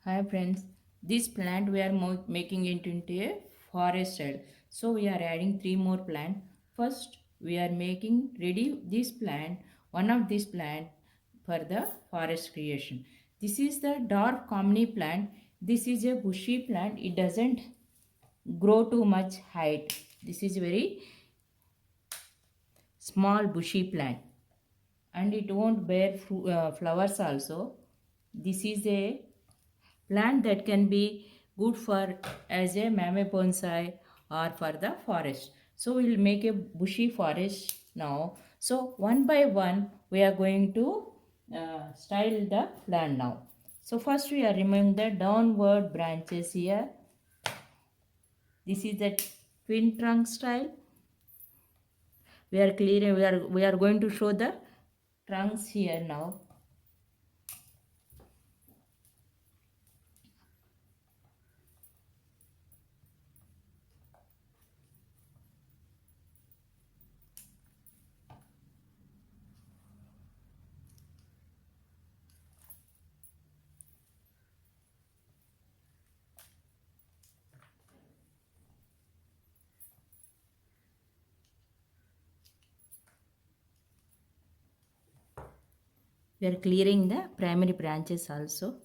Hi friends, this plant we are making it into a forest style. So we are adding three more plant. First we are making ready this plant, one of this plant for the forest creation. This is the Dwarf Kamini plant. This is a bushy plant. It doesn't grow too much height. This is very small bushy plant and it won't bear flowers also. This is a plant that can be good for as a mame bonsai or for the forest. So we will make a bushy forest now. So one by one we are going to style the plant now. So first we are removing the downward branches here. This is the twin trunk style. We are clearing. We are going to show the trunks here now. We are clearing the primary branches also.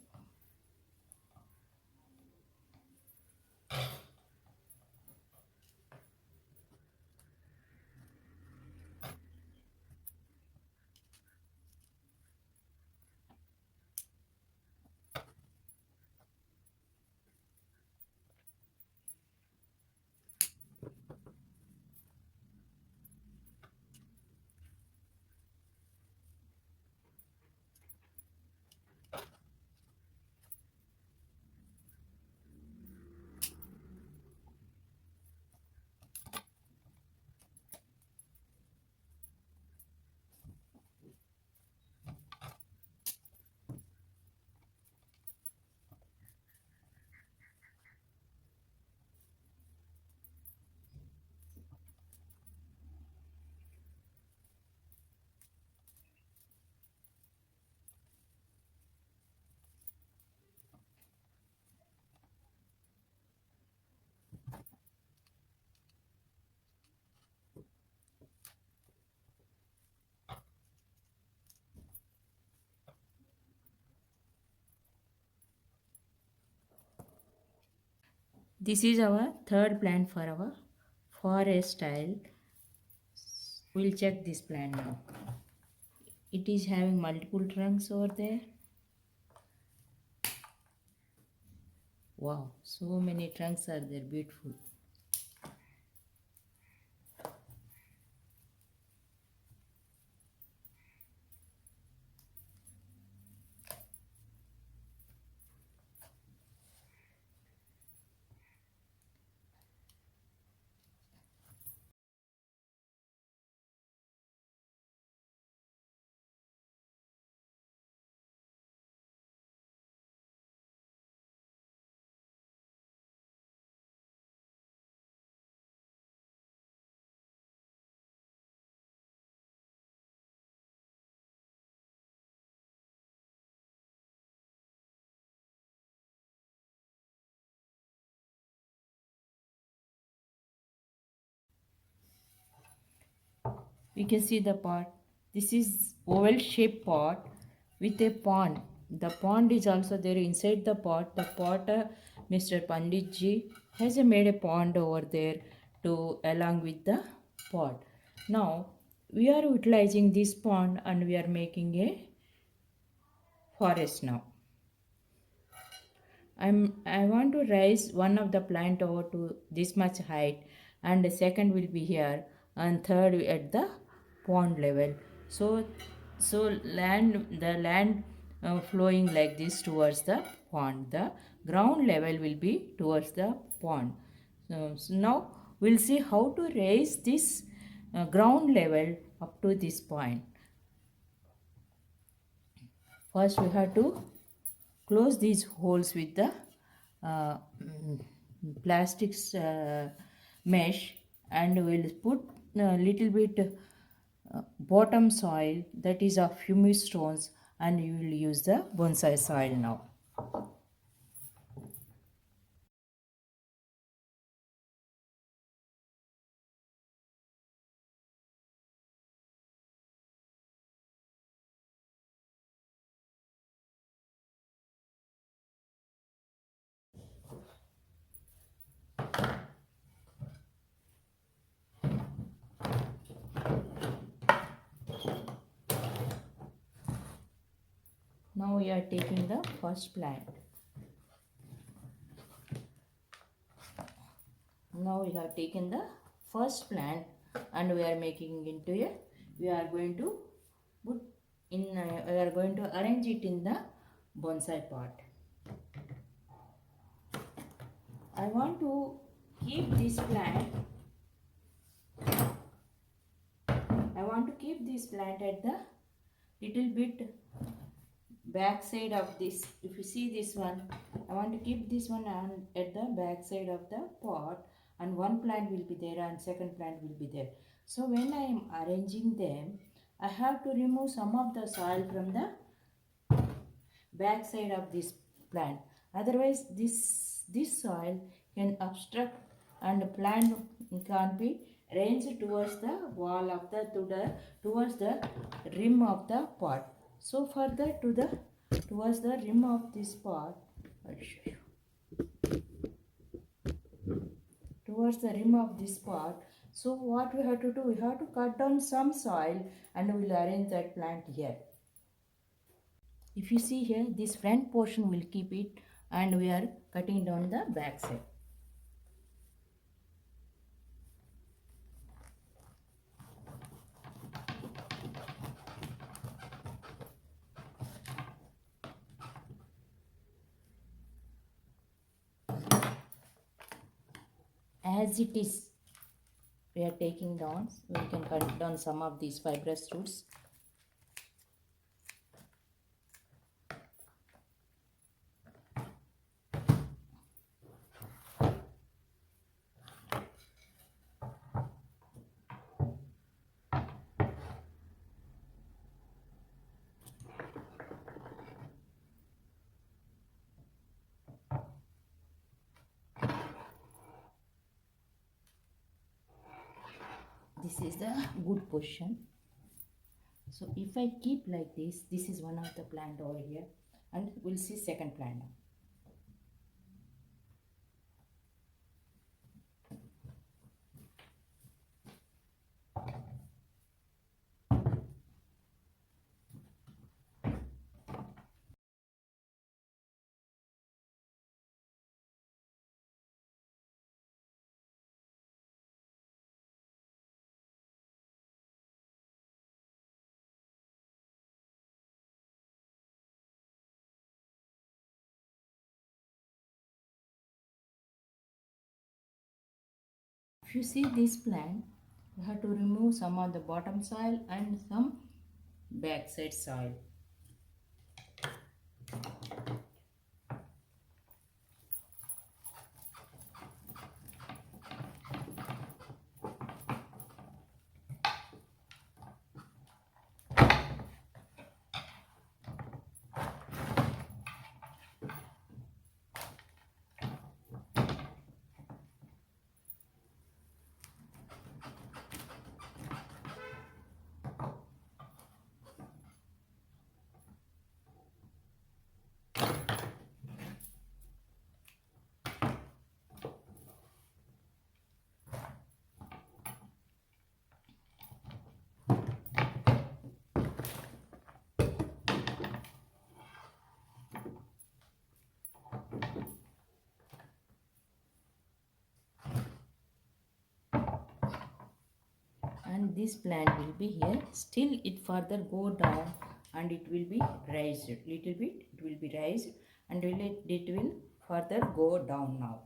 This is our third plant for our forest style. We'll check this plant now. It is having multiple trunks over there. Wow, so many trunks are there, beautiful. We can see the pot. This is oval shaped pot with a pond. The pond is also there inside the pot. The pot, Mr. Pandit ji has made a pond over there to along with the pot. Now we are utilizing this pond and we are making a forest now. I want to raise one of the plant over to this much height and the second will be here and third at the pond level. So land flowing like this towards the pond. The ground level will be towards the pond. So now we'll see how to raise this ground level up to this point. First we have to close these holes with the uh, plastics mesh and we'll put a little bit bottom soil that is of humus stones and you will use the bonsai soil now. Now we are taking the first plant. Now we have taken the first plant and we are making into a, we are going to put in, we are going to arrange it in the bonsai pot. I want to keep this plant, I want to keep this plant at the little bit back side of this. If you see this one, I want to keep this one on at the back side of the pot, and one plant will be there and second plant will be there. So when I am arranging them, I have to remove some of the soil from the back side of this plant. Otherwise this soil can obstruct and the plant can't be arranged towards the wall of the towards the rim of the pot. So for that, towards the rim of this pot, I'll show you. Towards the rim of this pot, so what we have to do, we have to cut down some soil and we will arrange that plant here. If you see here, this front portion will keep it and we are cutting down the back side. As it is, we are taking down, we can cut down some of these fibrous roots. This is the good position. So if I keep like this is one of the plant over here, and we'll see second plant now. If you see this plant, you have to remove some of the bottom soil and some backside soil. And this plant will be here, still it further go down and it will be raised little bit, it will be raised and it will further go down now.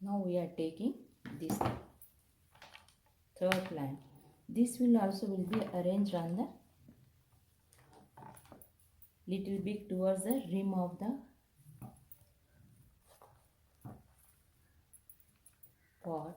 Now we are taking this third plant. This will also be arranged on the little bit towards the rim of the pot.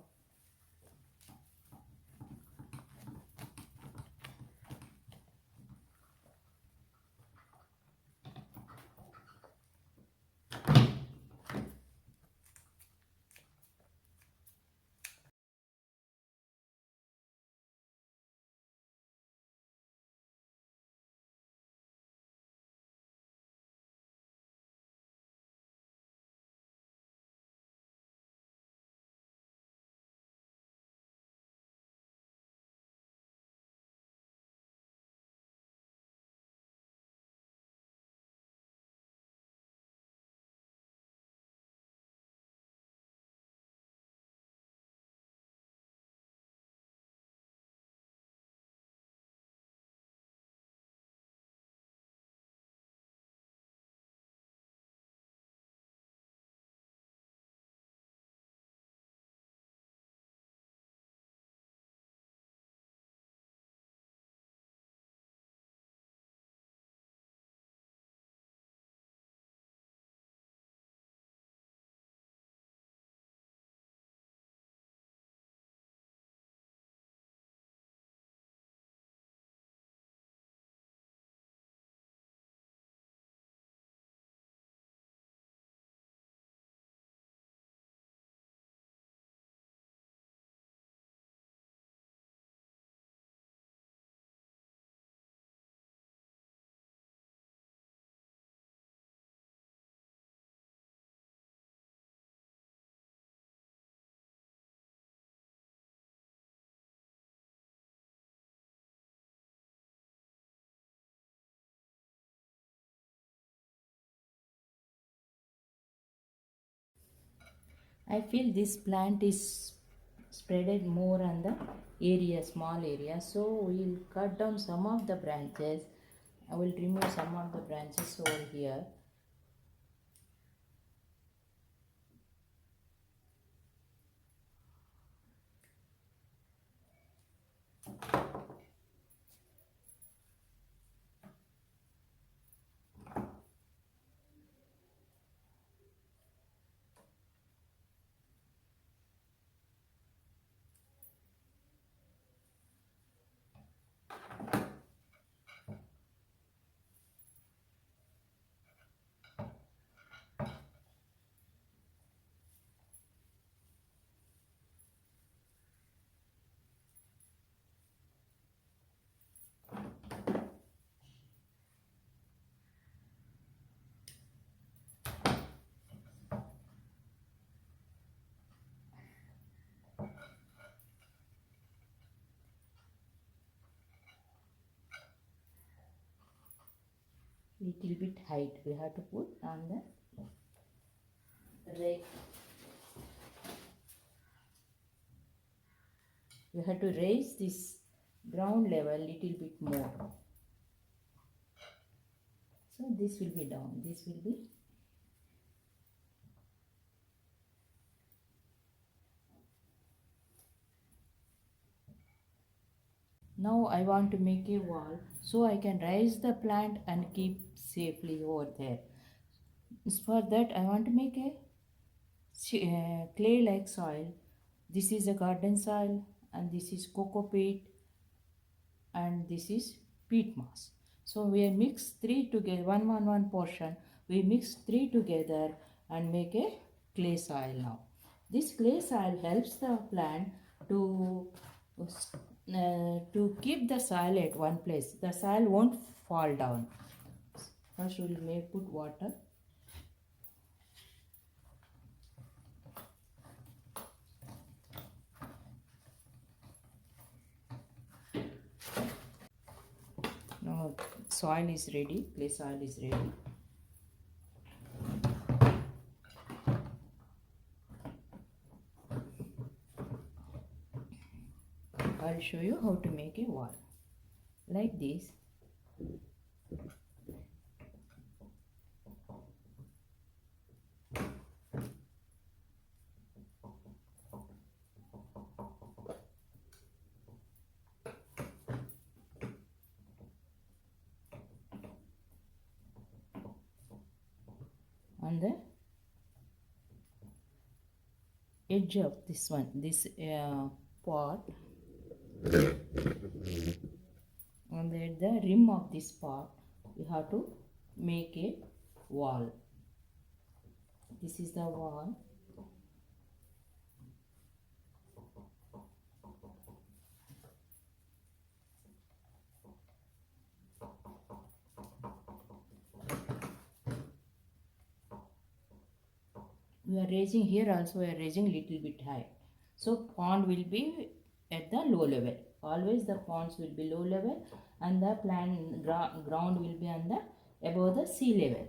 I feel this plant is spreaded more on the area, small area. So we'll cut down some of the branches. I will remove some of the branches over here. Little bit height we have to put on the rake. We have to raise this ground level little bit more. So this will be down. This will be. Now I want to make a wall so I can raise the plant and keep safely over there. For that I want to make a clay like soil. This is a garden soil and this is coco peat and this is peat moss. So we mix three together, one portion. We mix three together and make a clay soil now. This clay soil helps the plant to keep the soil at one place. The soil won't fall down. First we will put water. Now soil is ready. Clay soil is ready. I'll show you how to make a wall like this. On the edge of this pot, on the rim of this pot, we have to make a wall. This is the wall. We are raising here also, we are raising little bit high. So pond will be at the low level. Always the ponds will be low level and the plant ground will be on the above the sea level.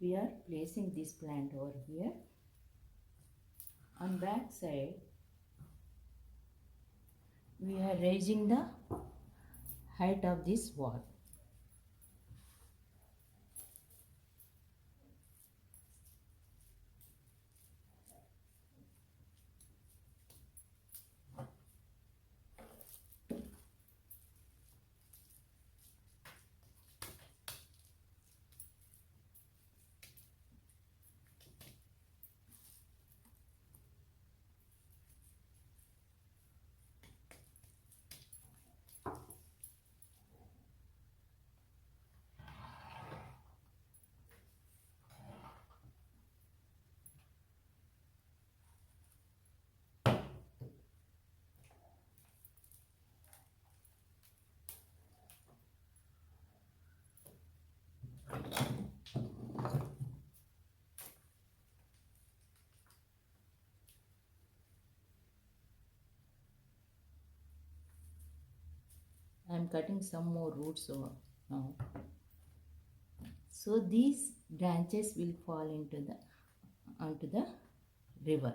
We are placing this plant over here. On back side, we are raising the height of this wall. I'm cutting some more roots now. So these branches will fall into the onto the river.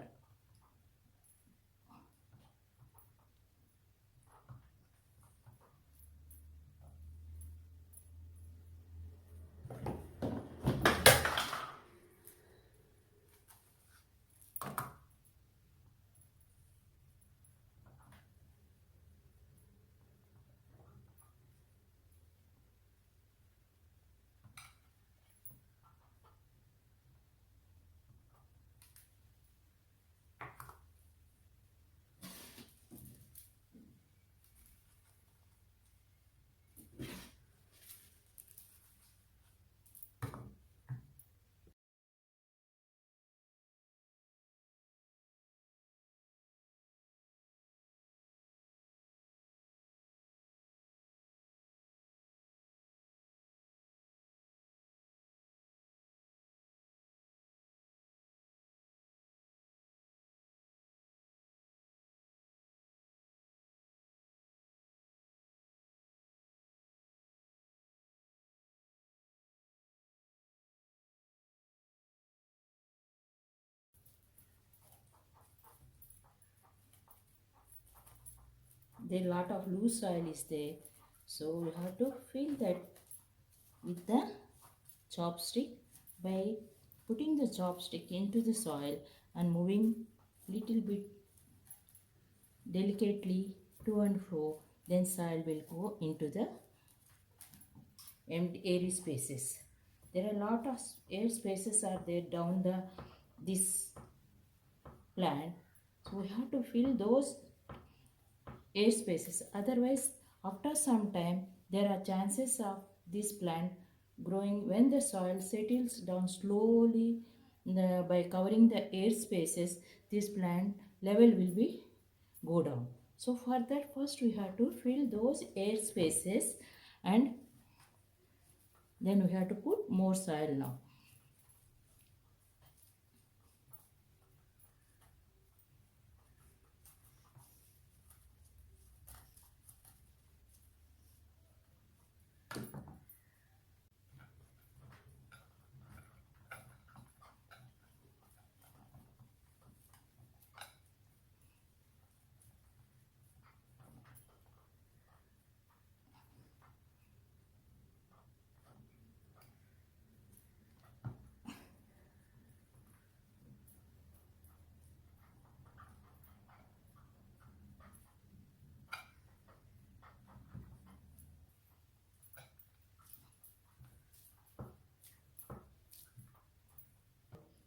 There a lot of loose soil is there, so we have to fill that with the chopstick by putting the chopstick into the soil and moving little bit delicately to and fro. Then soil will go into the empty airy spaces. There are a lot of air spaces are there down the this plant, so we have to fill those air spaces. Otherwise, after some time, there are chances of this plant growing when the soil settles down slowly. By covering the air spaces, this plant level will be go down. So for that, first we have to fill those air spaces, and then we have to put more soil now.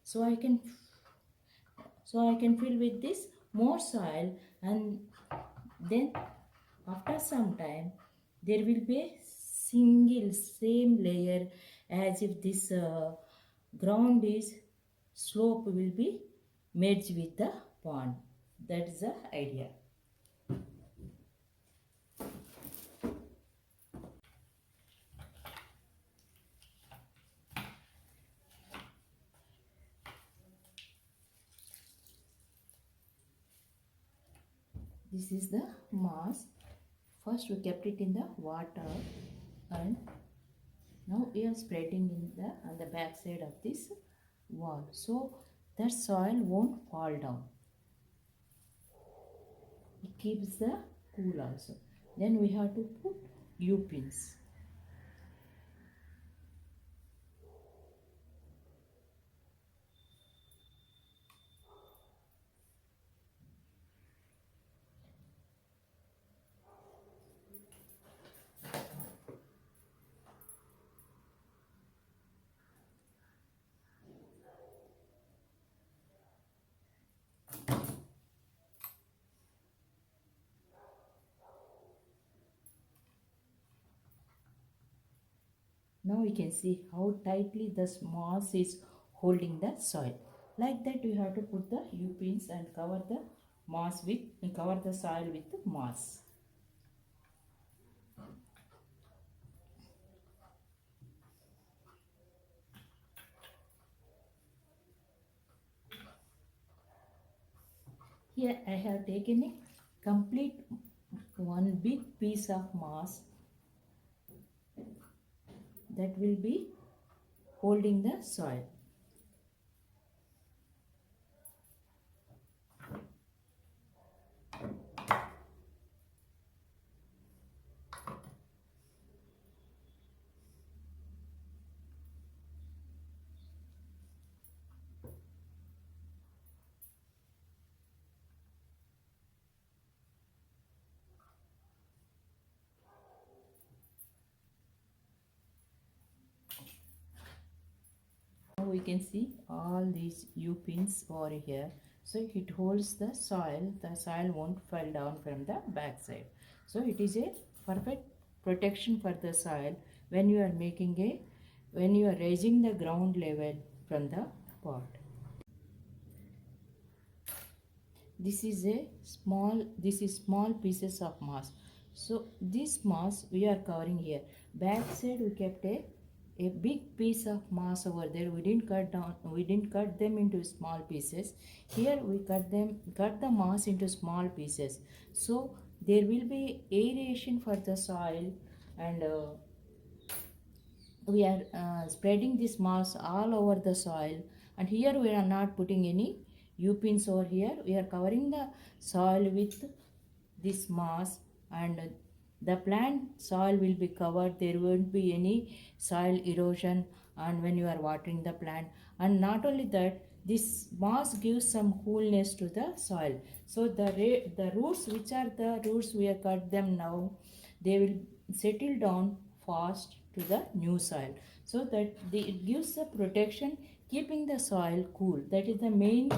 So I can fill with this more soil, and then after some time there will be a single same layer, as if this ground is slope will be merged with the pond. That is the idea. This is the moss. First we kept it in the water, and now we are spreading in the on the back side of this wall, so that soil won't fall down. It keeps the cool also. Then we have to put U-pins. Now we can see how tightly the moss is holding the soil. Like that you have to put the U-pins and cover the moss with cover the soil with the moss. Here I have taken a complete one big piece of moss that will be holding the soil. Now we can see all these U pins over here. So it holds the soil won't fall down from the back side. So it is a perfect protection for the soil when you are when you are raising the ground level from the pot. This is small pieces of moss. So this moss we are covering here. Back side we kept a big piece of moss over there. We didn't cut them into small pieces. Here we cut the moss into small pieces. So there will be aeration for the soil, and we are spreading this moss all over the soil. And here we are not putting any U pins over here. We are covering the soil with this moss, and the plant soil will be covered. There won't be any soil erosion and when you are watering the plant. And not only that, this moss gives some coolness to the soil. So the roots, which are the roots we have cut them now, they will settle down fast to the new soil, so that it gives the protection, keeping the soil cool. That is the main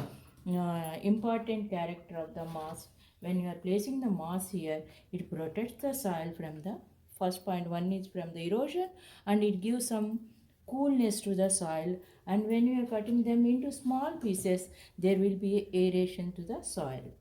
important character of the moss. When you are placing the moss here, it protects the soil from the first point. One is from the erosion, and it gives some coolness to the soil. And when you are cutting them into small pieces, there will be aeration to the soil.